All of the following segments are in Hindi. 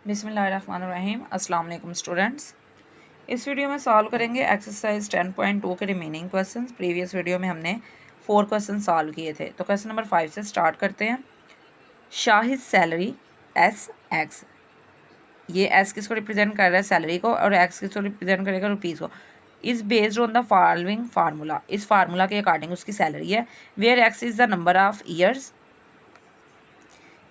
बिस्मिल्लाहिर्रहमानिर्रहीम। अस्सलाम वालेकुम स्टूडेंट्स। इस वीडियो में सॉल्व करेंगे एक्सरसाइज 10.2 के रिमेनिंग क्वेश्चंस। प्रीवियस वीडियो में हमने 4 क्वेश्चन सॉल्व किए थे। तो क्वेश्चन नंबर 5 से स्टार्ट करते हैं। शाहिद सैलरी एस एक्स, ये एस किसको रिप्रेजेंट कर रहा है, सैलरी को, और एक्स किसको रिप्रेजेंट करेगा, रुपीज़ को। Is based on the following formula, इस फार्मूला के अकॉर्डिंग उसकी सैलरी है। Where x is the number of years,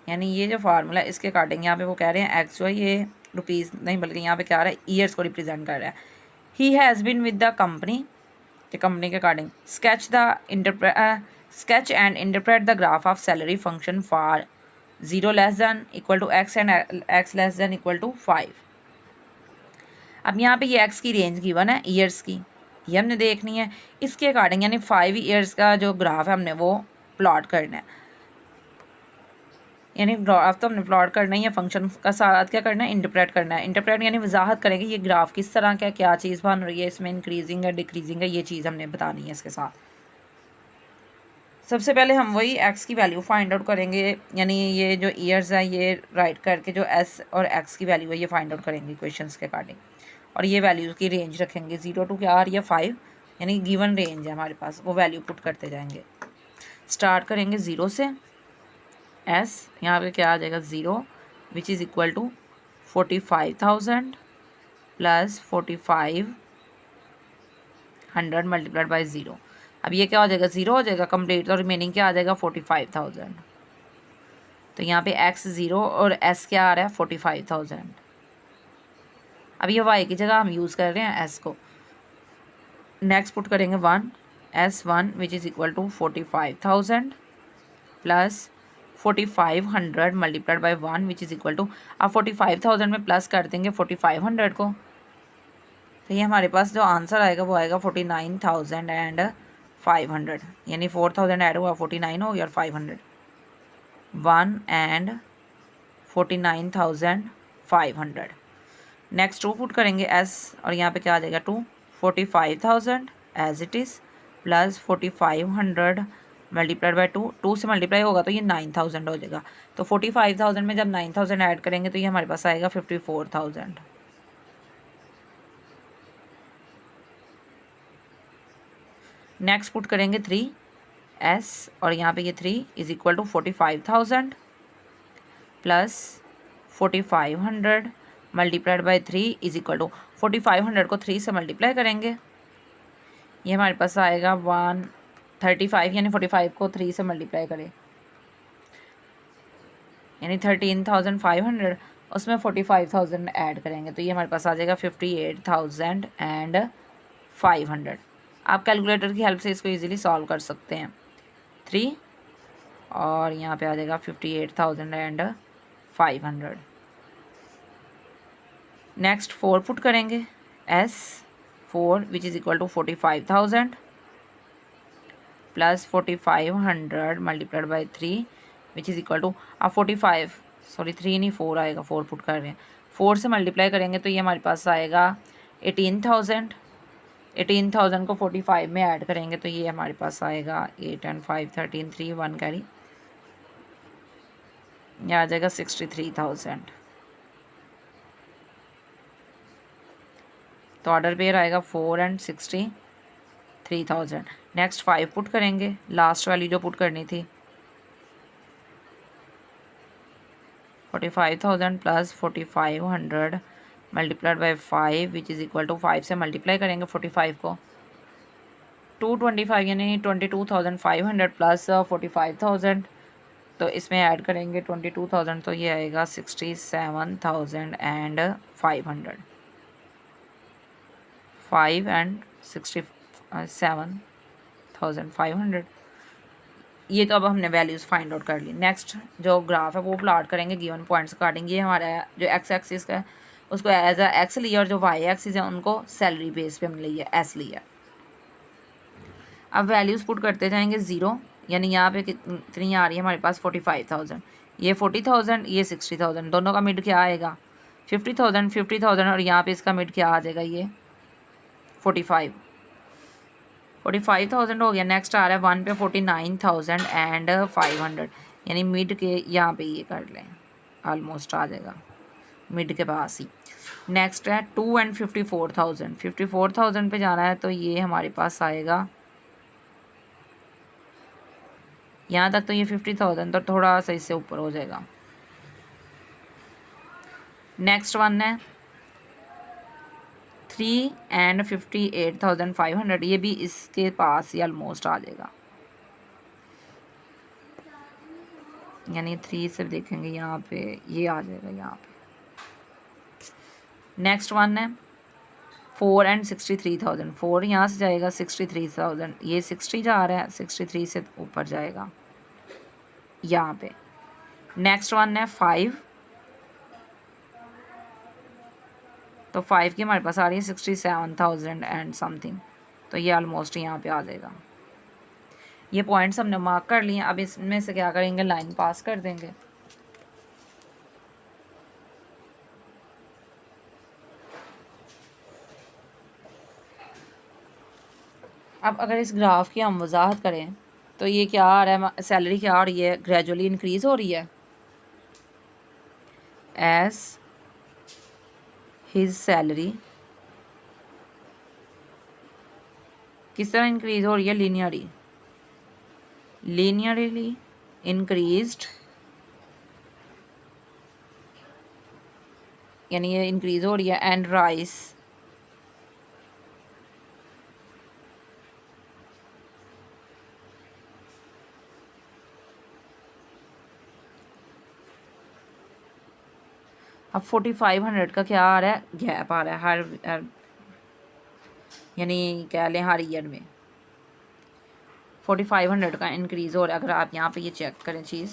यानी ये जो फार्मूला इसके अकॉर्डिंग यहाँ पे वो कह रहे हैं एक्स जो है ये रुपीज़ नहीं बल्कि यहाँ पे क्या आ रहा है, ईयर्स को रिप्रेजेंट कर रहा है। He has been with the company, ये कंपनी के according sketch and interpret the graph of salary function for 0 less than equal to x and x less than equal to 5। अब यहाँ पे ये एक्स की रेंज गिवन है ईयर्स की, ये हमने देखनी है। इसके अकॉर्डिंग यानी 5 ईयर्स का जो ग्राफ है हमने वो प्लॉट करना है, यानी ग्राफ तो हमने प्लॉट करना ही है, फंक्शन का साथ क्या करना है, इंटरप्रेट करना है। इंटरप्रेट यानी वजाहत करेंगे ये ग्राफ किस तरह का, क्या चीज़ बन रही है, इसमें इंक्रीजिंग है डिक्रीजिंग है, ये चीज़ हमने बतानी है इसके साथ। सबसे पहले हम वही एक्स की वैल्यू फाइंड आउट करेंगे, यानी ये जो ईयर्स है ये राइट करके जो एस और एक्स की वैल्यू है ये फाइंड आउट करेंगे क्वेश्चंस के अकॉर्डिंग, और ये वैल्यूज़ की रेंज रखेंगे 0 to क्या आ रही है 5, यानी गिवन रेंज है हमारे पास, वो वैल्यू पुट करते जाएंगे। स्टार्ट करेंगे 0 से, एस यहाँ पे क्या आ जाएगा 0 which is equal to 45,000 plus 4500 multiplied by 0। अब ये क्या हो जाएगा 0 हो जाएगा कंप्लीट, और रिमेनिंग क्या आ जाएगा 45,000। तो यहाँ पे x 0 और s क्या आ रहा है 45,000। अब ये y की जगह हम यूज़ कर रहे हैं s को। नेक्स्ट पुट करेंगे 1 S1 which is equal to 45,000 plus 4500 multiplied by 1 which is equal to, अब 45,000 में प्लस कर देंगे 4500 को, तो ये हमारे पास जो आंसर आएगा वो आएगा 49,500, यानी 4,000 ऐड हुआ 49 हो गया और 500 1 एंड 49,500। नेक्स्ट 2 पुट करेंगे s, और यहाँ पे क्या आ जाएगा 2 45,000 as it is plus 4500 multiplied by 2, 2 से मल्टीप्लाई होगा तो ये 9,000 हो जाएगा। तो 45,000 में जब 9,000 ऐड करेंगे तो ये हमारे पास आएगा 54,000। नेक्स्ट पुट करेंगे 3s, और यहाँ पे ये 3 is equal to 45,000 plus 4500 multiplied by 3 is equal to, 4500 को 3 से मल्टीप्लाई करेंगे, ये हमारे पास आएगा 135, यानी 45 को 3 से मल्टीप्लाई करें यानी 13,500, उसमें 45,000 ऐड करेंगे तो ये हमारे पास आ जाएगा 58,500। आप कैलकुलेटर की हेल्प से इसको इजीली सॉल्व कर सकते हैं। 3 और यहाँ पे आ जाएगा 58,500। नेक्स्ट 4 पुट करेंगे S4 which is equal to 45,000 plus 4500 multiplied by 3 which is equal to, अब 45 सॉरी 3 नहीं 4 आएगा, 4 पुट कर रहे हैं, 4 से मल्टीप्लाई करेंगे तो ये हमारे पास आएगा 18,000। 18,000 को 45 में ऐड करेंगे तो ये हमारे पास आएगा 8 एंड 5 13 3 1 कैरी, ये आ जाएगा 63,000। तो ऑर्डर पेयर आएगा 4 एंड 63,000। नेक्स्ट 5 पुट करेंगे, लास्ट वाली जो पुट करनी थी 45,000 plus 4500 multiplied by 5 which is equal to, 5 से मल्टीप्लाई करेंगे 45 को 225 यानी 22,500 प्लस 45,000, तो इसमें ऐड करेंगे 22,000 तो ये आएगा 67,500। 5 एंड 67,500। ये तो अब हमने वैल्यूज़ फाइंड आउट कर ली। नेक्स्ट जो ग्राफ है वो प्लॉट करेंगे गिवन पॉइंट्स अकॉर्डिंग। ये हमारा जो एक्स एक्सिस का है उसको एज अ एक्स लिया, और जो वाई एक्सिस है उनको सैलरी बेस पे हमने लिया एस लिया। अब वैल्यूज़ पुट करते जाएंगे 0, यानी यहाँ पे कितनी आ रही है हमारे पास 45,000, ये 40,000, ये 60,000, दोनों का मिड क्या आएगा 50,000 50,000, और यहाँ पे इसका मिड क्या आ जाएगा ये 45,000 हो गया। नेक्स्ट आ रहा है 1 पे 49,500, यानी मिड के यहाँ पे ये कर लें ऑलमोस्ट आ जाएगा मिड के पास ही। नेक्स्ट है 2 एंड 54,000। 54,000 पे जाना है तो ये हमारे पास आएगा यहाँ तक, तो ये 50,000 तो थोड़ा सा इससे ऊपर हो जाएगा। नेक्स्ट वन है 3 एंड 58,500, ये भी इसके पास ही ऑलमोस्ट आ जाएगा, यानी 3 से देखेंगे यहाँ पे ये आ जाएगा यहाँ पे। नेक्स्ट वन है 4 एंड 63,000। 4 यहाँ से जाएगा 63,000, ये 60 जा रहा है, 63 से ऊपर जाएगा यहाँ पे। नेक्स्ट वन है 5, तो 5 की हमारे पास आ रही है 67,000 एंड समथिंग, तो ये ऑलमोस्ट यहाँ पे आ जाएगा। ये पॉइंट्स हमने मार्क कर लिए। अब इसमें से क्या करेंगे, लाइन पास कर देंगे। अब अगर इस ग्राफ की हम वजाहत करें तो ये क्या आ रहा है, सैलरी क्या आ रही है, ग्रेजुअली इंक्रीज हो रही है। एज हिज सैलरी किस तरह इंक्रीज हो रही है, लीनियरली इंक्रीज्ड, यानी ये इंक्रीज हो रही है। एंड राइस अब 4,500 का क्या आ रहा है, गैप आ रहा है हर यानी कह लें हर ईयर में 4,500 का इंक्रीज़ हो रहा है। अगर आप यहाँ पे ये चेक करें चीज़,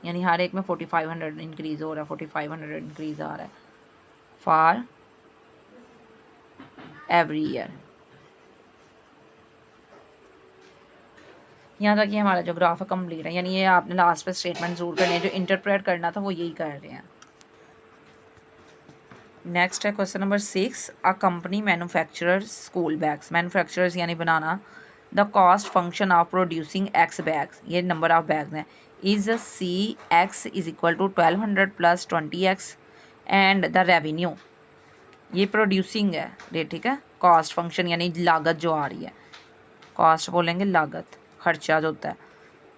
यानी हर एक में 4,500 इंक्रीज़ हो रहा है, 4,500 इंक्रीज़ आ रहा है फॉर एवरी ईयर। यहाँ तक ये हमारा जो ग्राफ है कंप्लीट है, यानी ये आपने लास्ट पे स्टेटमेंट जरूर करनी है, जो इंटरप्रेट करना था वो यही कर रहे हैं। नेक्स्ट है question number 6, a company manufacturers school bags. Manufacturers यानी बनाना। The cost function of producing X bags, ये नंबर ऑफ बैग्स हैं, is C x is equal to 1200 plus 20x and the revenue, ये प्रोड्यूसिंग है रेट, ठीक है। कॉस्ट फंक्शन यानी लागत जो आ रही है, कॉस्ट बोलेंगे लागत, खर्चा जो होता है,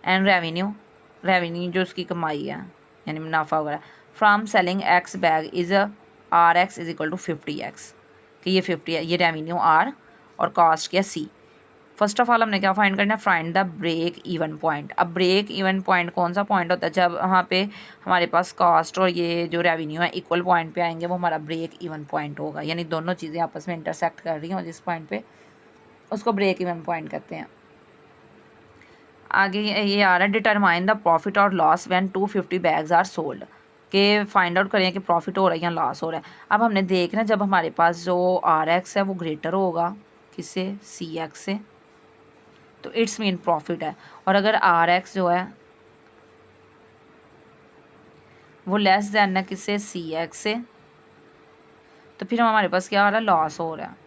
एंड रेवेन्यू जो उसकी कमाई है यानी मुनाफा वगैरह। From selling x bag is R x is equal to 50x, कि ये 50 है, ये रेवेन्यू आर और कॉस्ट क्या सी। फर्स्ट ऑफ ऑल हमने क्या फाइंड करना है, find the break even point. अब ब्रेक इवन पॉइंट कौन सा पॉइंट होता है, जब वहाँ पे हमारे पास कॉस्ट और ये जो रेवेन्यू है इक्वल पॉइंट पे आएंगे, वो हमारा ब्रेक इवन पॉइंट होगा, यानी दोनों चीज़ें आपस में इंटरसेक्ट कर रही हों जिस पॉइंट पे, उसको ब्रेक इवन पॉइंट कहते हैं। आगे ये आ रहा है, डिटरमाइन द प्रॉफिट और loss when 250 bags are sold, के फाइंड आउट करें कि प्रॉफिट हो रहा है या लॉस हो रहा है। अब हमने देखना जब हमारे पास जो आर एक्स है वो ग्रेटर होगा किससे, सी एक्स से, तो इट्स मीन प्रॉफिट है। और अगर आर एक्स जो है वो लेस देन है किससे, सी एक्स से, तो फिर हमारे पास क्या आ रहा है, लॉस हो रहा है।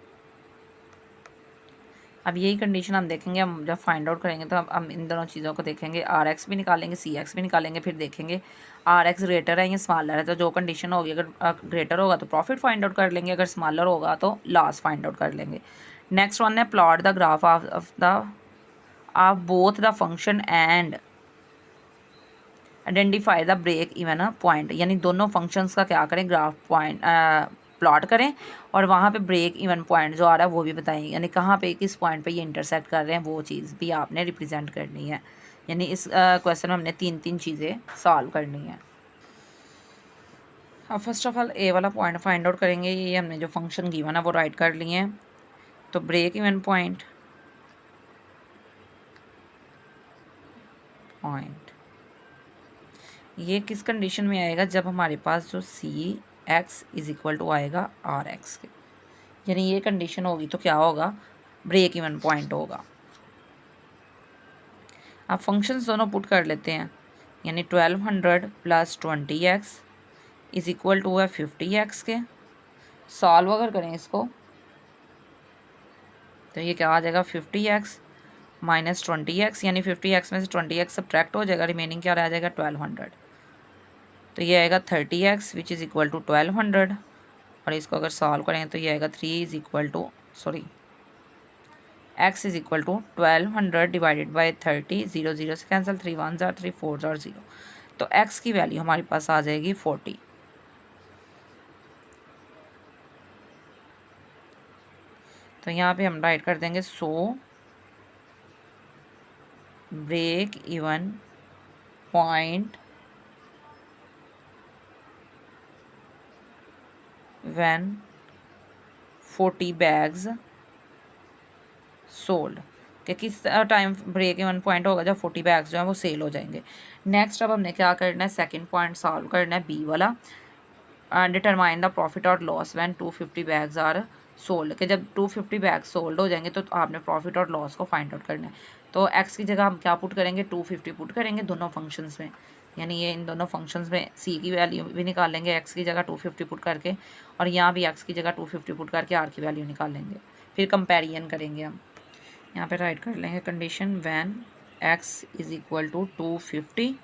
अब यही कंडीशन हम देखेंगे, हम जब फाइंड आउट करेंगे तो हम इन दोनों चीज़ों को देखेंगे, आर एक्स भी निकालेंगे, सी एक्स भी निकालेंगे, फिर देखेंगे आर एक्स ग्रेटर है या स्मॉलर है। तो जो कंडीशन होगी, अगर ग्रेटर होगा तो प्रॉफिट फाइंड आउट कर लेंगे, अगर स्मॉलर होगा तो लॉस फाइंड आउट कर लेंगे। नेक्स्ट वन है plot the graph of both the function and identify the break even point, यानी दोनों फंक्शंस का क्या करें, ग्राफ पॉइंट प्लॉट करें और वहाँ पे ब्रेक इवन पॉइंट जो आ रहा है वो भी बताएं, यानी कहाँ पे किस पॉइंट पे ये इंटरसेक्ट कर रहे हैं वो चीज़ भी आपने रिप्रेजेंट करनी है। यानी इस क्वेश्चन में हमने 3 चीज़ें सॉल्व करनी है। अब फर्स्ट ऑफ ऑल ए वाला पॉइंट फाइंड आउट करेंगे, ये हमने जो फंक्शन गिवन है वो राइट कर लिए हैं। तो ब्रेक इवन पॉइंट ये किस कंडीशन में आएगा, जब हमारे पास जो सी एक्स इज इक्वल टू आएगा आर एक्स के, यानी ये कंडीशन होगी तो क्या होगा, ब्रेक इवन पॉइंट होगा। अब फंक्शंस दोनों पुट कर लेते हैं, यानी 1200 plus 20x is equal to है 50x के। सॉल्व अगर करें इसको तो ये क्या आ जाएगा, 50x माइनस 20x, यानी 50x में से 20x सब्ट्रैक्ट हो जाएगा, रिमेनिंग क्या रह जाएगा 1200। तो ये आएगा 30x which is equal to 1200, और इसको अगर सॉल्व करेंगे तो ये आएगा 3 is equal to x is equal to 1200 divided by 30, 0 0 से कैंसिल, 3 1 जार 3 4 जार 0, तो x की वैल्यू हमारे पास आ जाएगी 40। तो यहाँ पे हम राइट कर देंगे so break even point when 40 bags sold, कि किस टाइम ब्रेक इवन पॉइंट होगा जब 40 बैग्स जो हैं वो सेल हो जाएंगे। नेक्स्ट अब हमने क्या करना है, सेकंड पॉइंट सॉल्व करना है बी वाला, डिटरमाइन द प्रॉफिट और loss when 250 bags are sold, कि जब 250 बैग्स सोल्ड हो जाएंगे तो आपने प्रॉफिट और लॉस को फाइंड आउट करना है। तो एक्स की जगह हम क्या पुट करेंगे, 250 पुट करेंगे दोनों फंक्शंस में, यानी ये इन दोनों फंक्शंस में सी की वैल्यू भी निकाल लेंगे एक्स की जगह 250 पुट करके, और यहाँ भी एक्स की जगह 250 पुट करके आर की वैल्यू निकाल लेंगे, फिर कंपेरिजन करेंगे हम। यहाँ पे राइट कर लेंगे condition when x is equal to 250,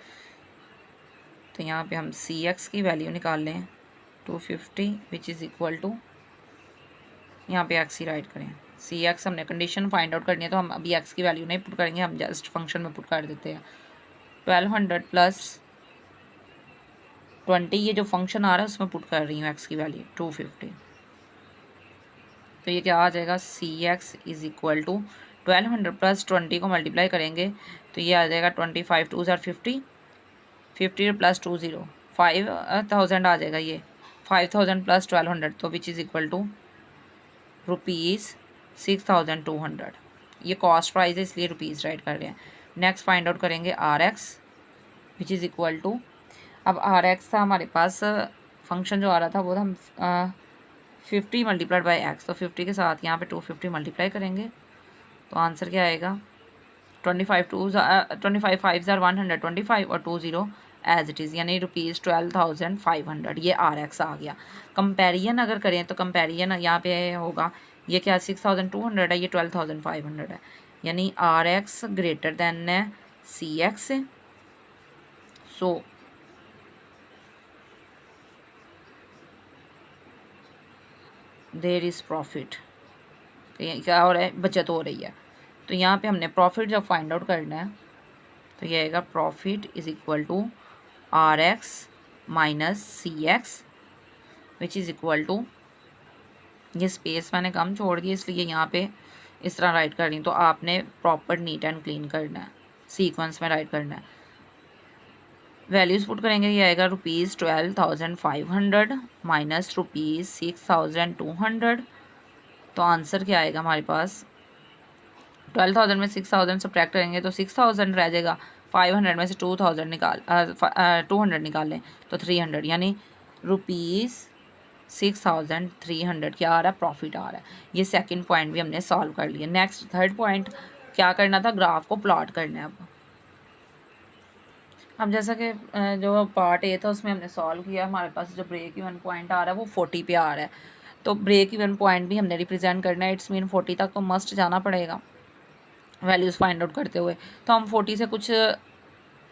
तो यहाँ पे हम सी एक्स की वैल्यू निकाल लें 250 विच इज़ इक्वल टू, यहाँ पे एक्स ही राइट करें, सी एक्स हमने कंडीशन फाइंड आउट करनी है तो हम अभी एक्स की वैल्यू नहीं पुट करेंगे, हम जस्ट फंक्शन में पुट कर देते हैं। 1200 प्लस 20, ये जो फंक्शन आ रहा है उसमें पुट कर रही हूँ एक्स की वैल्यू 250, तो ये क्या आ जाएगा, C X is equal to 1200 plus 20 को मल्टीप्लाई करेंगे तो ये आ जाएगा 25 2 ज़ार 50, 50 प्लस 20 5000 आ जाएगा, ये 5000 प्लस 1200, तो विच इज़ इक्वल टू ₹6200। ये कॉस्ट प्राइस है इसलिए रुपीज़ राइट कर रहे हैं। नेक्स्ट फाइंड आउट करेंगे R x which is equal to, अब आर एक्स था हमारे पास फंक्शन जो आ रहा था वो था 50 मल्टीप्लाइड बाई एक्स, तो 50 के साथ यहाँ पे 250 मल्टीप्लाई करेंगे तो आंसर क्या आएगा 25 5 ज़ार 125 और 20 एज इट इज़, यानी ₹12,500, ये आर एक्स आ गया। कंपेरिजन अगर करें तो कंपेरिजन यहाँ पे होगा, ये क्या 6200 है, ये 12,500 है, यानी आर एक्स ग्रेटर दैन है C X, so there is profit, तो ये क्या हो रहा है, बचत हो रही है। तो यहाँ पे हमने प्रॉफिट जब फाइंड आउट करना है तो ये आएगा profit is equal to R x minus C x which is equal to, ये स्पेस मैंने कम छोड़ दी इसलिए यहाँ पे इस तरह राइट कर रही हूँ, तो आपने प्रॉपर नीट एंड क्लीन करना है, सीक्वेंस में राइट करना है। वैल्यूज़ पुट करेंगे, ये आएगा ₹12,500 माइनस ₹6,200, तो आंसर क्या आएगा हमारे पास 12,000 में 6,000 सब्ट्रैक्ट करेंगे तो 6,000 रह जाएगा, 500 में से 2,000 200 निकाल लें तो 300, यानी ₹6,300 क्या आ रहा है, प्रॉफिट आ रहा है। ये सेकंड पॉइंट भी हमने सॉल्व कर लिया। नेक्स्ट थर्ड पॉइंट क्या करना था, ग्राफ को प्लॉट करना है। अब जैसा कि जो पार्ट ए था उसमें हमने सॉल्व किया, हमारे पास जो ब्रेक इवन पॉइंट आ रहा है वो 40 पे आ रहा है, तो ब्रेक इवन पॉइंट भी हमने रिप्रेजेंट करना है, इट्स मीन 40 तक तो मस्ट जाना पड़ेगा वैल्यूज़ फाइंड आउट करते हुए। तो हम 40 से कुछ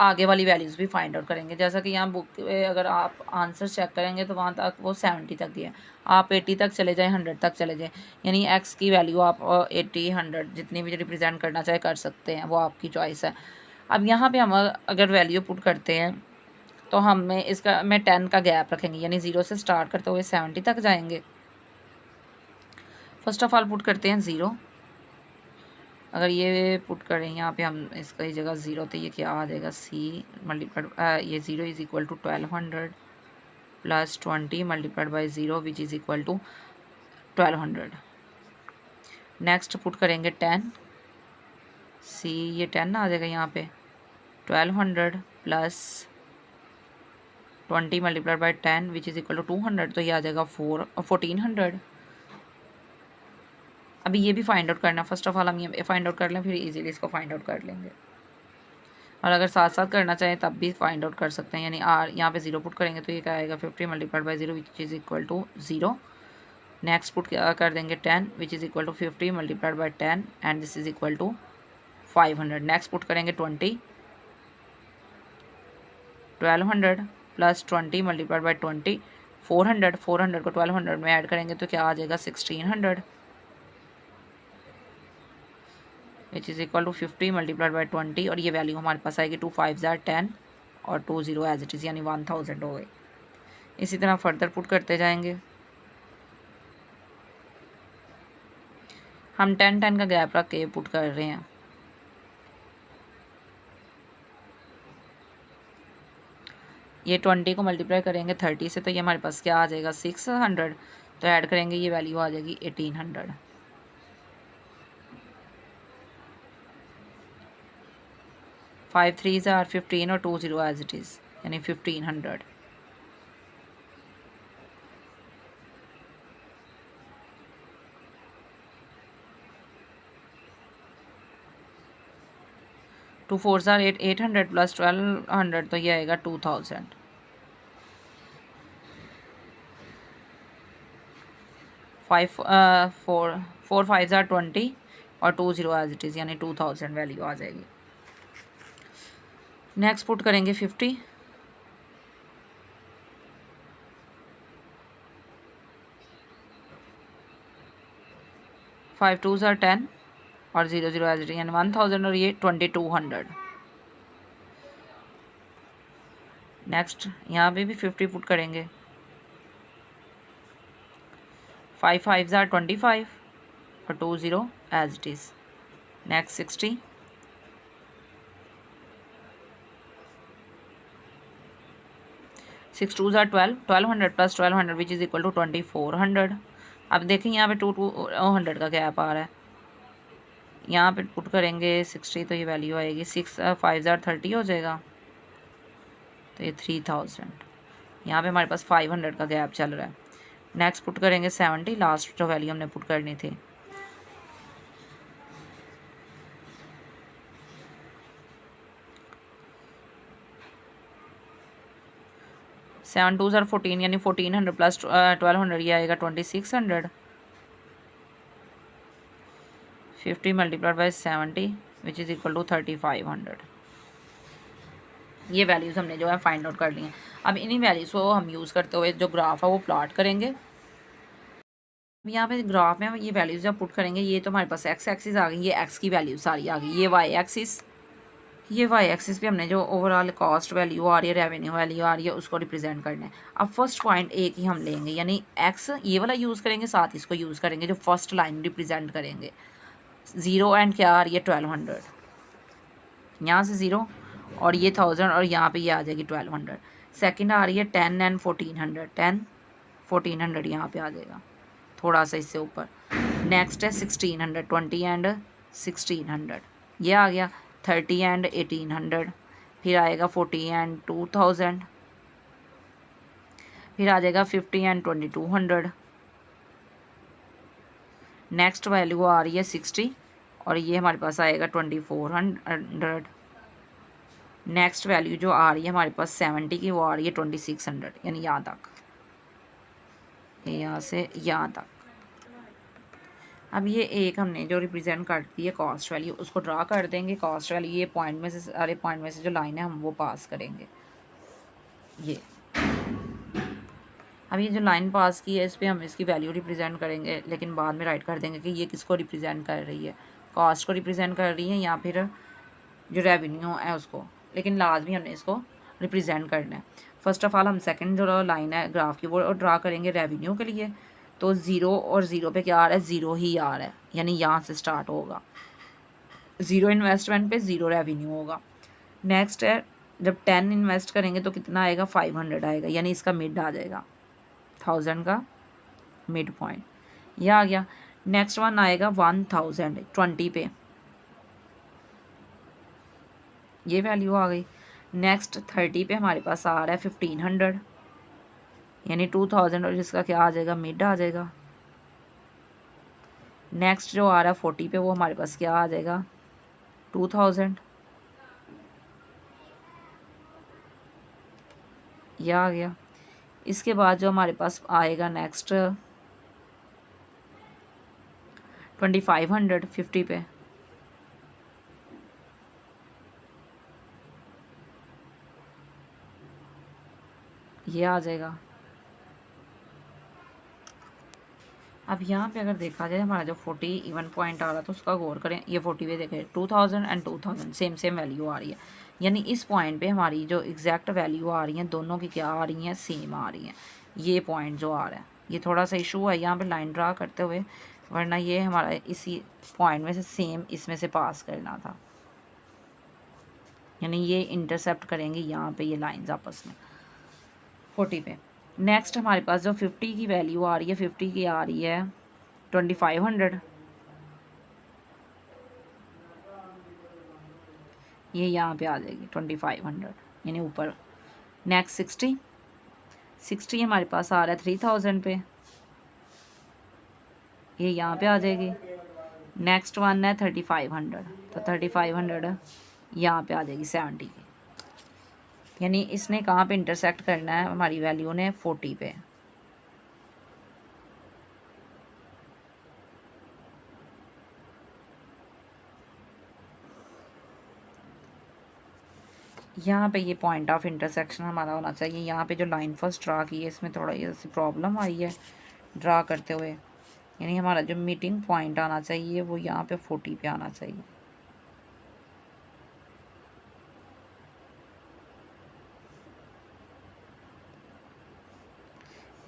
आगे वाली वैल्यूज़ भी फाइंड आउट करेंगे, जैसा कि यहाँ बुक अगर आप आंसर चेक करेंगे तो वहाँ तक वो 70 तक दिया है, आप 80 तक चले जाएँ, 100 तक चले जाएँ, यानी एक्स की वैल्यू आप 80 100 जितनी भी रिप्रेजेंट करना चाहे कर सकते हैं, वो आपकी चॉइस है। अब यहाँ पे हम अगर वैल्यू पुट करते हैं तो हमें इसका में 10 का गैप रखेंगे, यानी 0 से स्टार्ट करते हुए 70 तक जाएंगे। फर्स्ट ऑफ ऑल पुट करते हैं 0, अगर ये पुट करें यहाँ पे हम इसका ही जगह 0, तो ये क्या आ जाएगा सी मल्टीप्लाइड ये 0 is equal to 1200 plus 20 multiplied by 0 which is equal to 1200। Next put करेंगे 10, सी ये 10 आ जाएगा यहाँ पे 1200 plus 20 multiplied by 10 which is equal to 200, तो ये आ जाएगा 1400। अभी ये भी फाइंड आउट करना, फर्स्ट ऑफ ऑल हम ये फाइंड आउट कर लें फिर इजीली इसको फाइंड आउट कर लेंगे, और अगर साथ साथ करना चाहें तब भी फाइंड आउट कर सकते हैं, यानी आर यहाँ पे 0 पुट करेंगे तो ये क्या आएगा 50 multiplied by 0 which is equal to 0। Next put क्या कर देंगे 10 which is equal to 50 multiplied by 10 and this is equal to 500। Next put करेंगे 20, 1200 प्लस 20 मल्टीप्लाइड बाई 20 400, 400 को 1200 में ऐड करेंगे तो क्या आ जाएगा 1600, which is equal to 50 multiplied by 20 और ये वैल्यू हमारे पास आएगी 2 5 10 और 2 0 एज इट इज़, यानी 1000 हो गई। इसी तरह फर्दर पुट करते जाएंगे। हम 10 10 का गैप रख के पुट कर रहे हैं। ये 20 को मल्टीप्लाई करेंगे 30 से तो ये हमारे पास क्या आ जाएगा 600, तो ऐड करेंगे ये वैल्यू आ जाएगी 1800। 5 3s are 15 और 2 0 एज इट इज़, यानी 1500। टू 4s are 800 प्लस 1200 तो ये आएगा 2000। 4 5s are 20 और 2 0 एज इट इज़, यानी 2000 वैल्यू आ जाएगी। नेक्स्ट पुट करेंगे 50, 5 2s are 10 और 0 0 एज इट इज़, यानी 1000 और ये 2200। नेक्स्ट यहाँ पे भी 50 पुट करेंगे। 5 5s are 25 और 2 0 as it is. Next 60, 6 2s are 12, 1200 plus 1200 which is equal to 2400। अब देखें यहाँ पे 200 का गैप आ रहा है, यहाँ पे पुट करेंगे 60 तो ये वैल्यू आएगी 6 5s are 30 हो जाएगा, तो ये 3000। यहाँ पे हमारे पास 500 का गैप चल रहा है। नेक्स्ट पुट करेंगे 70, लास्ट जो वैल्यू हमने पुट करनी थी। सेवन 2s are 14, यानी 1400 प्लस 1200 ये आएगा 2600। 50 multiplied by 70 which is equal to 3500। ये वैल्यूज़ हमने जो है फाइंड आउट कर ली हैं। अब इन्हीं वैल्यूज़ को हम यूज़ करते हुए जो ग्राफ है वो प्लॉट करेंगे। यहाँ पे ग्राफ में ये वैल्यूज़ जब पुट करेंगे, ये तो हमारे पास एक्स एक्सिस आ गई, ये एक्स की वैल्यू सारी आ गई, ये वाई एक्सिस, ये वाई एक्सिस पे हमने जो ओवरऑल कॉस्ट वैल्यू आ रही है, रेवेन्यू वैल्यू आ रही है, उसको रिप्रेजेंट करना है। अब फर्स्ट पॉइंट एक ही हम लेंगे, यानी एक्स ये वाला यूज़ करेंगे, साथ इसको यूज़ करेंगे जो फर्स्ट लाइन रिप्रेजेंट करेंगे। 0 एंड क्या आ रही है 1200, यहाँ से 0 और ये 1000 और यहाँ पे ये आ जाएगी 1200। सेकंड आ रही है 10 एंड 1400, 10 1400 यहाँ पे आ जाएगा, थोड़ा सा इससे ऊपर। नेक्स्ट है 1600, 20 एंड 1600 ये आ गया। 30 एंड 1800, फिर आएगा 40 एंड 2000, फिर आ जाएगा 50 एंड 2200। नेक्स्ट वैल्यू आ रही है 60 और ये हमारे पास आएगा 2400। नेक्स्ट वैल्यू जो आ रही है हमारे पास 70 की, वो आ रही है 2600, यानी यहाँ तक, यहाँ से यहाँ तक। अब ये एक हमने जो रिप्रेजेंट कर दी है कॉस्ट वैल्यू, उसको ड्रा कर देंगे। कॉस्ट वैल्यू ये पॉइंट में से, सारे पॉइंट में से जो लाइन है हम वो पास करेंगे। ये अब ये जो लाइन पास की है इस पर हम इसकी वैल्यू रिप्रेजेंट करेंगे, लेकिन बाद में राइट कर देंगे कि ये किसको रिप्रेजेंट कर रही है, कॉस्ट को रिप्रेजेंट कर रही है या फिर जो रेवेन्यू है उसको, लेकिन लाजमी हमने इसको रिप्रेजेंट करना है। फर्स्ट ऑफ ऑल हम सेकंड जो लाइन है ग्राफ की वो ड्रा करेंगे रेवेन्यू के लिए। तो 0 और 0 पे क्या आ रहा है, 0 ही आ रहा है, यानी यहाँ से स्टार्ट होगा। 0 इन्वेस्टमेंट पे 0 रेवेन्यू होगा। नेक्स्ट है जब 10 इन्वेस्ट करेंगे तो कितना आएगा 500 आएगा, यानी इसका मिड आ जाएगा, 1000 का मिड पॉइंट यह आ गया। नेक्स्ट वन आएगा 1000 20 पे, ये वैल्यू आ गई। नेक्स्ट 30 पे हमारे पास आ रहा है 1500, यानी 2000 और जिसका क्या आ जाएगा मिड आ जाएगा। नेक्स्ट जो आ रहा है 40 पे, वो हमारे पास क्या आ जाएगा 2000, यह आ गया। इसके बाद जो हमारे पास आएगा नेक्स्ट 2500 50 पे, ये आ जाएगा। अब यहाँ पे अगर देखा जाए हमारा जो 41 पॉइंट आ रहा था उसका गौर करें, ये 40 पे देखें 2000 एंड 2000 सेम सेम वैल्यू आ रही है, यानी इस पॉइंट पे हमारी जो एग्जैक्ट वैल्यू आ रही हैं दोनों की क्या आ रही हैं, सेम आ रही हैं। ये पॉइंट जो आ रहा है ये थोड़ा सा इशू है यहाँ पे लाइन ड्रा करते हुए, वरना ये हमारा इसी पॉइंट में से सेम इसमें से पास करना था, यानी ये इंटरसेप्ट करेंगे यहाँ पे ये लाइंस आपस में 40 पे। नेक्स्ट हमारे पास जो 50 की वैल्यू आ रही है, 50 की आ रही है 2500, ये यहाँ पे आ जाएगी 2500 यानी ऊपर। नेक्स्ट 60 हमारे पास आ रहा है 3000 पे, ये यहाँ पे आ जाएगी। नेक्स्ट वन है 3500, तो 3500 यहाँ पे आ जाएगी 70 की, यानी इसने कहाँ पे इंटरसेक्ट करना है हमारी वैल्यू ने, 40 पे। यहाँ पे ये पॉइंट ऑफ इंटरसेक्शन हमारा होना चाहिए। यहाँ पे जो लाइन फर्स्ट ड्रा की है इसमें थोड़ा ये प्रॉब्लम आई है ड्रा करते हुए, यानी हमारा जो मीटिंग पॉइंट आना चाहिए वो यहाँ पे 40 पे आना चाहिए।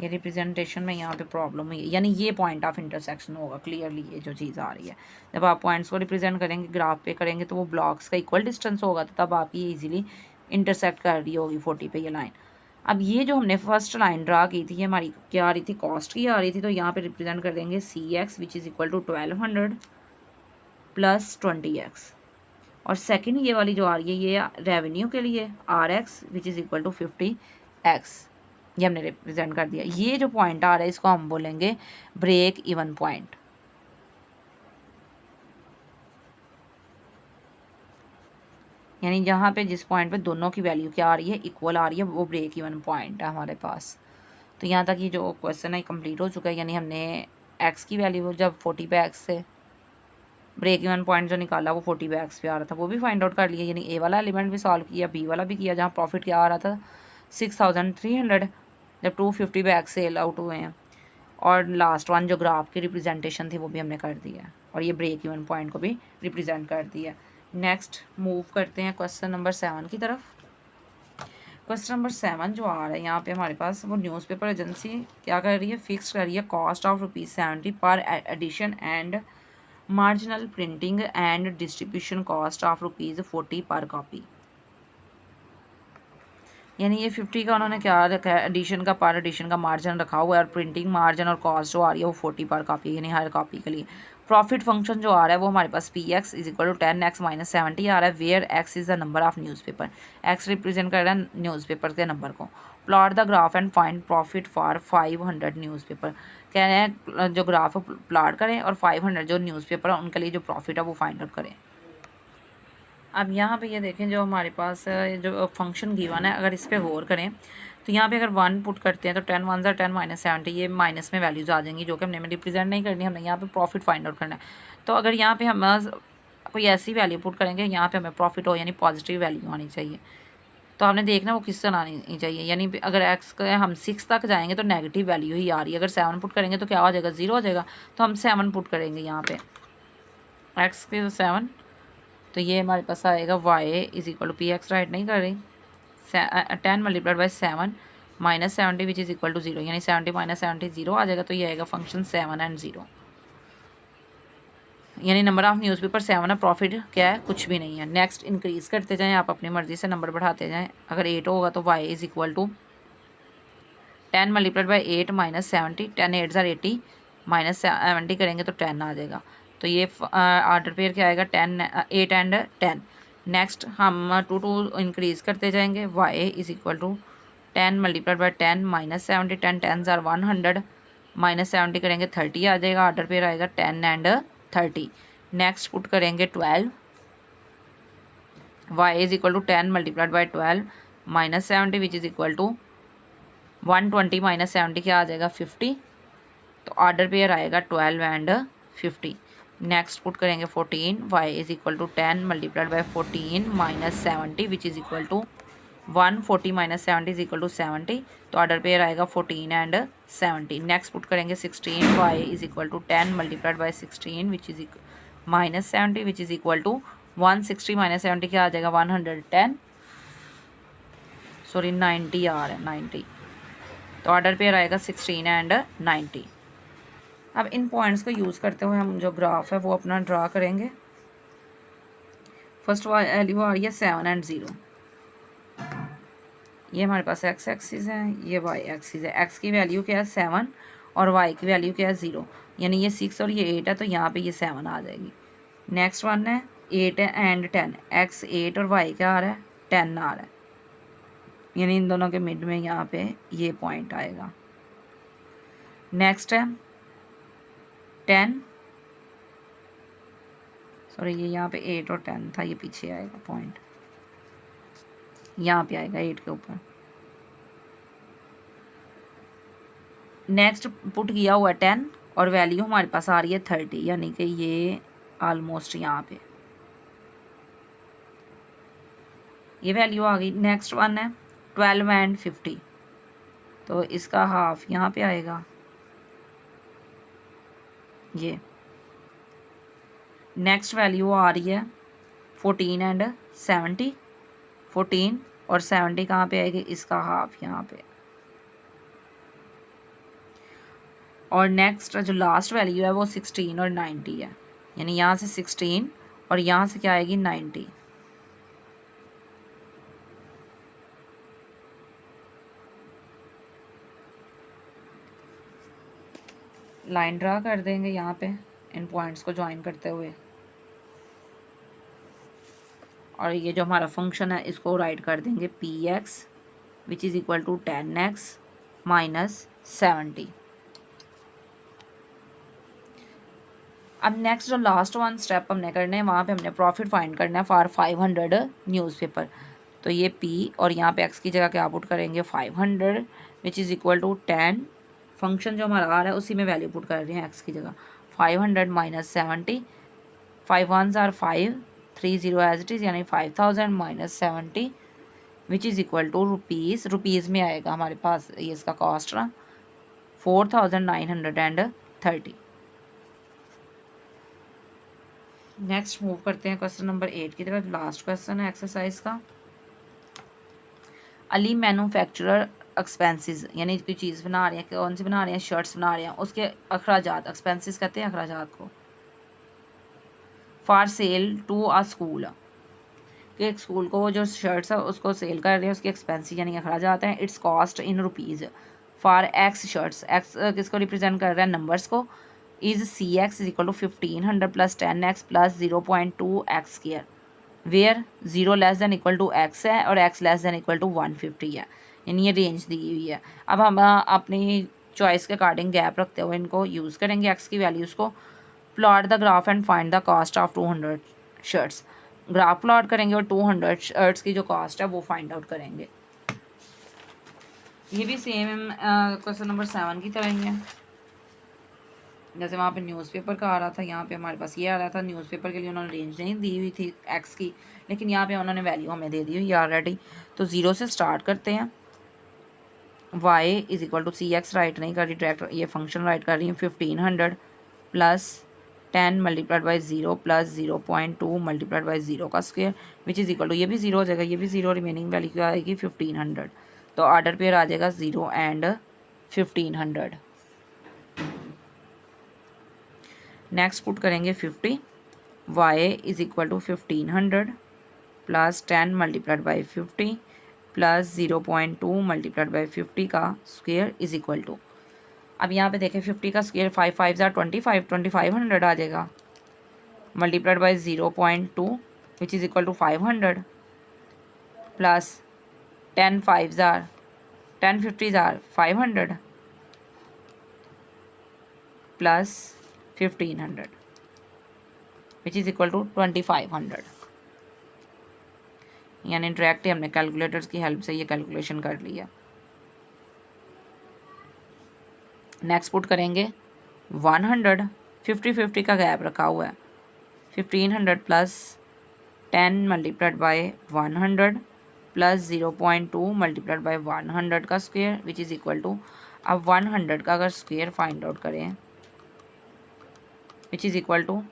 ये रिप्रेजेंटेशन में यहाँ पे प्रॉब्लम हुई है, यानी ये पॉइंट ऑफ इंटरसेक्शन होगा क्लियरली, ये जो चीज़ आ रही है। जब आप पॉइंट्स को रिप्रेजेंट करेंगे ग्राफ पे करेंगे तो वो ब्लॉक्स का इक्वल डिस्टेंस होगा, तो तब आप ये इजीली इंटरसेक्ट कर रही होगी 40 पे ये लाइन। अब ये जो हमने फर्स्ट लाइन ड्रा की थी, ये हमारी क्या आ रही थी, कॉस्ट की आ रही थी, तो यहाँ पे रिप्रेजेंट कर देंगे CX which is equal to 1200 plus 20X। और सेकंड ये वाली जो आ रही है ये रेवेन्यू के लिए RX which is equal to 50X, ये हमने रिप्रेजेंट कर दिया। ये जो पॉइंट आ रहा है इसको हम बोलेंगे ब्रेक इवन पॉइंट, यानी जहाँ पे जिस पॉइंट पे दोनों की वैल्यू क्या आ रही है, इक्वल आ रही है, वो ब्रेक इवन पॉइंट है हमारे पास। तो यहाँ तक ये जो क्वेश्चन है कंप्लीट हो चुका है, यानी हमने एक्स की वैल्यू जब 40 पे एक्स से ब्रेक इवन पॉइंट जो निकाला वो 40 पे एक्स पे आ रहा था वो भी फाइंड आउट कर लिया, यानी ए वाला एलिमेंट भी सॉल्व किया, बी वाला भी किया, जहाँ प्रॉफिट क्या आ रहा था 6300 जब 250 पे एक्स सेल आउट हुए हैं। और लास्ट वन जो ग्राफ की रिप्रेजेंटेशन थी वो भी हमने कर दिया है, और ये ब्रेक इवन पॉइंट को भी रिप्रेजेंट कर दिया। नेक्स्ट मूव करते हैं क्वेश्चन नंबर 7 की तरफ। क्वेश्चन नंबर 7 जो आ रहा है यहाँ पे हमारे पास, वो न्यूज़पेपर एजेंसी क्या कर रही है, फिक्स कर रही है cost of ₹70 per edition and marginal printing and distribution cost of ₹40 per copy. यानी ये 50 का उन्होंने क्या रखा है, एडिशन का पर एडिशन का मार्जिन रखा हुआ है, और प्रिंटिंग मार्जिन और कॉस्ट जो आ रही है वो 40 पर कॉपी, यानी हर कॉपी के लिए। प्रॉफिट फंक्शन जो आ रहा है वो हमारे पास PX is equal to 10x minus 70 आ रहा है, where x is the number of newspaper, x represent कर रहा है न्यूज़पेपर के नंबर को। Plot the graph and find profit for 500 newspaper, कह रहे हैं जो ग्राफ प्लॉट करें और 500 जो न्यूज़पेपर है उनके लिए जो प्रॉफिट है वो फाइंड आउट करें। अब यहाँ पे ये देखें जो हमारे पास जो फंक्शन गिवन है, अगर इस पर गौर करें तो यहाँ पे अगर 1 पुट करते हैं तो 10 1 10 माइनस 70, ये माइनस में वैल्यूज आ जाएंगी जो कि हमने रिप्रेजेंट नहीं करनी, हमने यहाँ पे प्रॉफिट फाइंड आउट करना है। तो अगर यहाँ पे हम कोई ऐसी वैल्यू पुट करेंगे यहाँ पे हमें प्रॉफिट हो यानी पॉजिटिव वैल्यू आनी चाहिए, तो हमने देखना वो किस तरह आनी चाहिए। यानी अगर एक्स का हम 6 तक जाएंगे तो नेगेटिव वैल्यू ही आ रही है, अगर 7 पुट करेंगे तो क्या हो जाएगा, 0 हो जाएगा। तो हम 7 पुट करेंगे यहाँ पे एक्स के 7, तो ये हमारे पास आएगा y is equal to PX, write नहीं कर रही, 10 multiplied by 7 minus 70 which is equal to 0, यानी 70 माइनस 70 0 आ जाएगा, तो ये आएगा फंक्शन 7 एंड 0, यानी नंबर ऑफ न्यूज़पेपर 7 है, प्रॉफिट क्या है, कुछ भी नहीं है। नेक्स्ट इंक्रीज़ करते जाएँ, आप अपनी मर्ज़ी से नंबर बढ़ाते जाएँ। अगर 8 होगा तो y is equal to 10 multiplied by 8 minus 70, 10 8 80 minus 70 करेंगे तो 10 आ जाएगा, तो ये ऑर्डर पेयर क्या आएगा 10 8 एंड 10। नेक्स्ट हम 2 2 इंक्रीज़ करते जाएंगे, y is equal to 10 multiplied by 10 minus 70, 10 10 are 100 minus 70 करेंगे 30 आ जाएगा, ऑर्डर पेयर आएगा 10 एंड 30। नेक्स्ट पुट करेंगे 12, y is equal to 10 multiplied by 12 minus 70 which is equal to 120 minus 70 क्या आ जाएगा 50, तो ऑर्डर पेयर आएगा 12 एंड 50। नेक्स्ट पुट करेंगे 14, y is equal to 10 multiplied by 14 minus 70 which is equal to 140 minus 70 is equal to 70, तो ऑर्डर पेयर आएगा 14 एंड 70। नेक्स्ट पुट करेंगे 16 y is equal to 10 multiplied by 16 which is minus 70 which is equal to 160 minus 70 क्या आ जाएगा 110, सॉरी 90 आ रहा है 90, तो ऑर्डर पेयर आएगा 16 एंड 90। अब इन पॉइंट्स को यूज़ करते हुए हम जो ग्राफ है वो अपना ड्रा करेंगे। फर्स्ट वैल्यू आ रही है 7 एंड 0, ये हमारे पास एक्स एक्सिस है, ये वाई एक्सिस है। एक्स की वैल्यू क्या है 7 और वाई की वैल्यू क्या है 0, यानी ये 6 और ये 8 है, तो यहाँ पे ये 7 आ जाएगी। नेक्स्ट वन है 8 एंड 10, एक्स 8 और वाई क्या आ रहा है 10 आ रहा है, यानी इन दोनों के मिड में यहाँ पे ये पॉइंट आएगा। नेक्स्ट है 10, सॉरी ये यहाँ पे 8 और 10 था, ये पीछे आएगा पॉइंट, यहाँ पे आएगा 8 के ऊपर। नेक्स्ट पुट किया हुआ है 10 और वैल्यू हमारे पास आ रही है 30, यानी कि ये ऑलमोस्ट यहाँ पे ये वैल्यू आ गई। नेक्स्ट वन है 12 एंड 50, तो इसका हाफ यहाँ पे आएगा ये। नेक्स्ट वैल्यू आ रही है 14 एंड 70, 14 और 70 कहाँ पे आएगी, इसका हाफ यहाँ पे। और नेक्स्ट जो लास्ट वैल्यू है वो 16 और 90 है, यानी यहाँ से 16 और यहाँ से क्या आएगी 90। लाइन ड्रा कर देंगे यहाँ पे इन पॉइंट्स को ज्वाइन करते हुए, और ये जो हमारा फंक्शन है इसको राइट कर देंगे P x which is equal to 10x minus 70। अब नेक्स्ट जो लास्ट वन स्टेप हमने करना है, वहाँ पे हमने प्रॉफिट फाइंड करना है फॉर 500 न्यूज़पेपर। तो ये p और यहाँ पे x की जगह क्या पुट करेंगे 500 which is equal to 10, function जो हमारा आ रहा है उसी में वैल्यू पुट कर रहे हैं x की जगह 500 minus 70, 5 1s are 5, 3 0 as it is, यानी 5000 minus 70 which is equal to rupees, rupees में आएगा हमारे पास ये इसका कॉस्ट ना 4930। नेक्स्ट मूव करते हैं क्वेश्चन नंबर 8 की तरफ। लास्ट क्वेश्चन है एक्सरसाइज का। अली मैन्युफैक्चरर एक्सपेंसेस, यानी कोई चीज़ बना रहे हैं, कौन सी बना रहे हैं, शर्ट्स बना रहे हैं, उसके अखराजात, एक्सपेंसेस कहते हैं अखराजात को। For sale to a school, कि एक स्कूल को जो शर्ट्स है उसको सेल कर रहे हैं, उसके एक्सपेंसेस यानी अखराजात हैं। It's cost in rupees for x shirts, x किसको रिप्रेजेंट कर रहा है नंबर्स को, is C x is equal to 1500 plus 10x plus 0.2x square, where 0 less than equal to x है और x less than equal to 150 है, यानी ये रेंज दी हुई है। अब हम अपनी चॉइस के अकॉर्डिंग गैप रखते हुए इनको यूज़ करेंगे x की वैल्यूज़ को। Plot the graph and find the cost of 200 shirts, graph plot करेंगे और 200 शर्ट्स की जो कॉस्ट है वो फाइंड आउट करेंगे। ये भी सेम क्वेश्चन नंबर 7 की तरह ही है, जैसे वहाँ पे न्यूज़पेपर का आ रहा था, यहाँ पे हमारे पास ये आ रहा था। न्यूज़पेपर के लिए उन्होंने रेंज नहीं दी हुई थी एक्स की, लेकिन यहाँ पे उन्होंने वैल्यू हमें दे दी हुई है ऑलरेडी। तो 0 से स्टार्ट करते हैं। y is equal to C x write नहीं कर रही, डायरेक्ट ये फंक्शन राइट कर रही है। 1500 plus 10 multiplied by 0 plus 0.2 multiplied by 0 का square which is equal to, ये भी 0 हो जाएगा, ये भी 0, रिमेनिंग वैल्यू क्या आएगी 1500। तो ऑर्डर पेयर आ जाएगा 0 एंड 1500। नेक्स्ट पुट करेंगे 50, y is equal to 1500 plus 10 multiplied by 50 plus 0.2 multiplied by 50 का स्क्वायर इज इक्वल टू, अब यहाँ पे देखें 50 का स्क्वायर 5 5 ज़ार 25, 2500 आ जाएगा, multiplied by 0.2 which is equal to 500 plus 10 5 ज़ार 10 50 ज़ार 500 plus 1500 which is equal to 2500, यानी डायरेक्ट हमने कैलकुलेटर्स की हेल्प से ये कैलकुलेशन कर लिया। नेक्स्ट पुट करेंगे 100, 50 का गैप रखा हुआ है, 1500 plus 10 multiplied by 100 plus 0.2 multiplied by 100 का square which is equal to, अब 100 का अगर स्क्वेयर फाइंड आउट करें which is equal to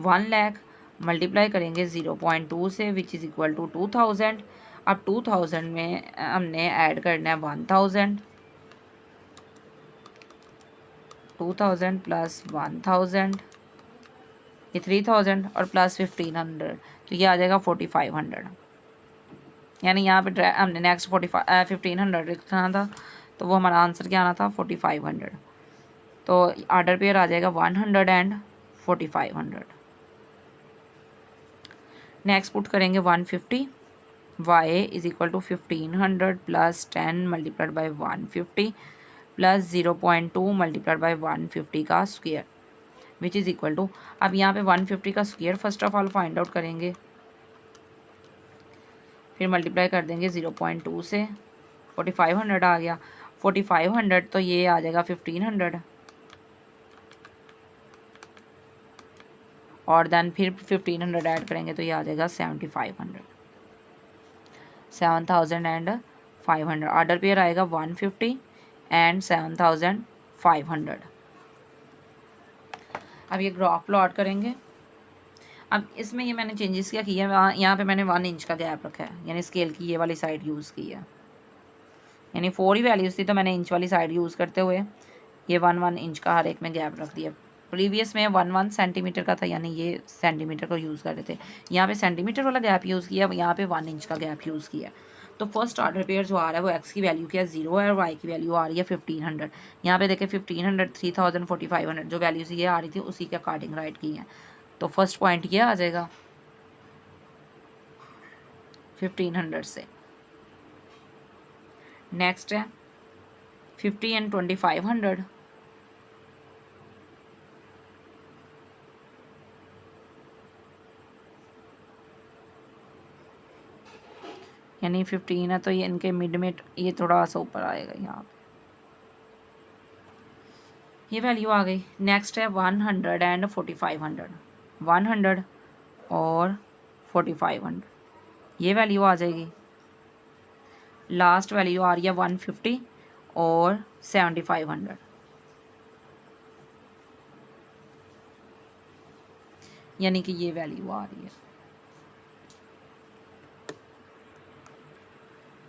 1 lakh, multiply करेंगे 0.2 से विच इज़ इक्वल टू 2000। अब 2000 में हमने ऐड करना है 1000, 2000 प्लस 1000 ये 3000 और प्लस 1500, तो ये आ जाएगा 4500। यानी यहाँ पे हमने नेक्स्ट 1500 लिखना था, तो वो हमारा आंसर क्या आना था 4500। तो ऑर्डर पेयर आ जाएगा 100 एंड 4500। नेक्स्ट पुट करेंगे 150, y is equal to 1500 plus 10 multiplied by 150 plus 0.2 multiplied by 150 का square which is equal to, अब यहाँ पे 150 का square first of all find out करेंगे, फिर मल्टीप्लाई कर देंगे 0.2 से, 4500 आ गया। 4500 तो ये आ जाएगा 1500 और देन फिर 1500 ऐड करेंगे तो ये आ जाएगा 7500, 7500। ऑर्डर पेयर आएगा 150 एंड 7500। अब ये ग्राफ प्लॉट करेंगे। अब इसमें ये मैंने चेंजेस क्या किया है, यहाँ पे मैंने 1 इंच का गैप रखा है, यानी स्केल की ये वाली साइड यूज़ की है। यानी 4 ही वैल्यूज़ थी तो मैंने इंच वाली साइड यूज़ करते हुए ये 1 इंच का हर एक में गैप रख दिया। प्रीवियस में 1 सेंटीमीटर का था, यानी ये सेंटीमीटर को यूज़ कर रहे थे। यहाँ पे सेंटीमीटर वाला गैप यूज़ किया, यहाँ पे 1 इंच का गैप यूज़ किया। तो फर्स्ट ऑर्डर पेयर जो आ रहा है वो एक्स की वैल्यू क्या 0 है और वाई की वैल्यू आ रही है 1500। यहाँ पे देखें 1500, 3000, 4500 जो वैल्यूज़ ये आ रही थी उसी के अकॉर्डिंग राइट की है। तो फर्स्ट पॉइंट ये आ जाएगा 1500 से। नेक्स्ट है 50 एंड 2500, यानी 15 है तो ये इनके मिड में ये थोड़ा सा ऊपर आएगा, यहाँ पे ये वैल्यू आ गई। नेक्स्ट है 100 एंड 4500, 100 और 4500 ये वैल्यू आ जाएगी। लास्ट वैल्यू आ रही है 150 और 7500, यानी कि ये वैल्यू आ रही है।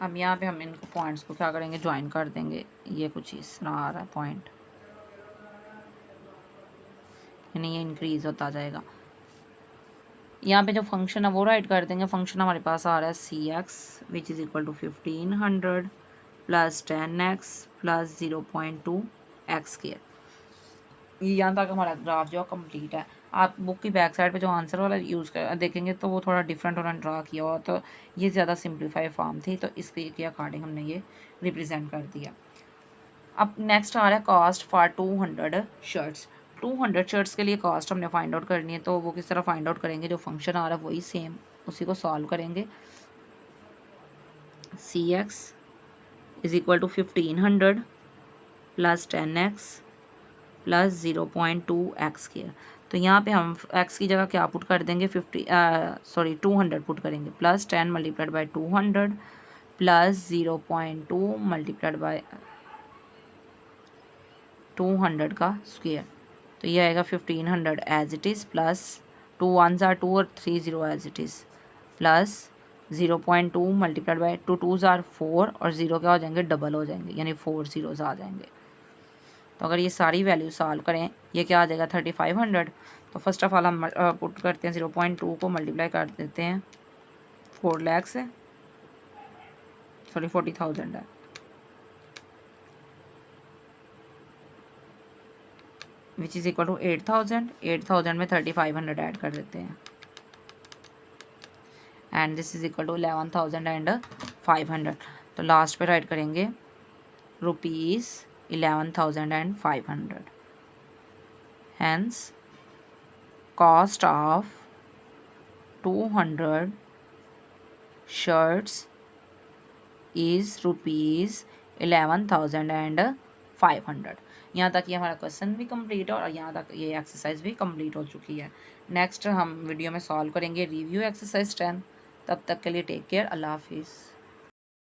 अब यहाँ पे हम इनको पॉइंट्स को क्या करेंगे ज्वाइन कर देंगे, ये कुछ इस तरह आ रहा है पॉइंट, यानी ये इंक्रीज होता जाएगा। यहाँ पे जो फंक्शन है वो राइट कर देंगे। फंक्शन हमारे पास आ रहा है cx which is equal to 1500 plus 10x plus 0.2 x square. यहाँ तक हमारा ग्राफ जो कंप्लीट है। आप बुक की बैक साइड पे जो आंसर वाला यूज़ कर देखेंगे तो वो थोड़ा डिफरेंट उन्होंने ड्रा किया हुआ, तो ये ज़्यादा सिंप्लीफाई फॉर्म थी तो इसके अकॉर्डिंग हमने ये रिप्रेजेंट कर दिया। अब नेक्स्ट आ रहा है कॉस्ट फॉर 200 शर्ट्स। 200 शर्ट्स के लिए कॉस्ट हमने फाइंड आउट करनी है, तो वो किस तरह फाइंड आउट करेंगे, जो फंक्शन आ रहा है वही सेम उसी को सॉल्व करेंगे। cx is equal to 1500 plus 10x plus 0.2 x square. तो यहाँ पे हम x की जगह क्या पुट कर देंगे 200 पुट करेंगे, plus 10 multiplied by 200 plus 0.2 multiplied by 200 का स्क्वायर। तो ये आएगा 1500 as it is plus 2 1s are 2 और 3 0 as it is plus 0.2 multiplied by 2 2s are 4 और 0 क्या हो जाएंगे डबल हो जाएंगे, यानी 4 zeros आ जाएंगे। तो अगर ये सारी वैल्यू सॉल्व करें ये क्या आ जाएगा 3500। तो फर्स्ट ऑफ ऑल हम पुट करते हैं 0.2 को मल्टीप्लाई कर देते हैं 4 लाख से, सॉरी 40,000 है, विच इज़ इक्वल टू 8000। 8000 में 3500 ऐड कर देते हैं and this is equal to 11,000 and 500। तो लास्ट पे राइट करेंगे rupees 11,500। Hence cost of 200 shirts is rupees 11,500। यहाँ तक ये हमारा क्वेश्चन भी कंप्लीट है और यहाँ तक ये एक्सरसाइज भी कंप्लीट हो चुकी है। नेक्स्ट हम वीडियो में सॉल्व करेंगे रिव्यू एक्सरसाइज 10। तब तक के लिए टेक केयर, अल्लाह हाफिज़।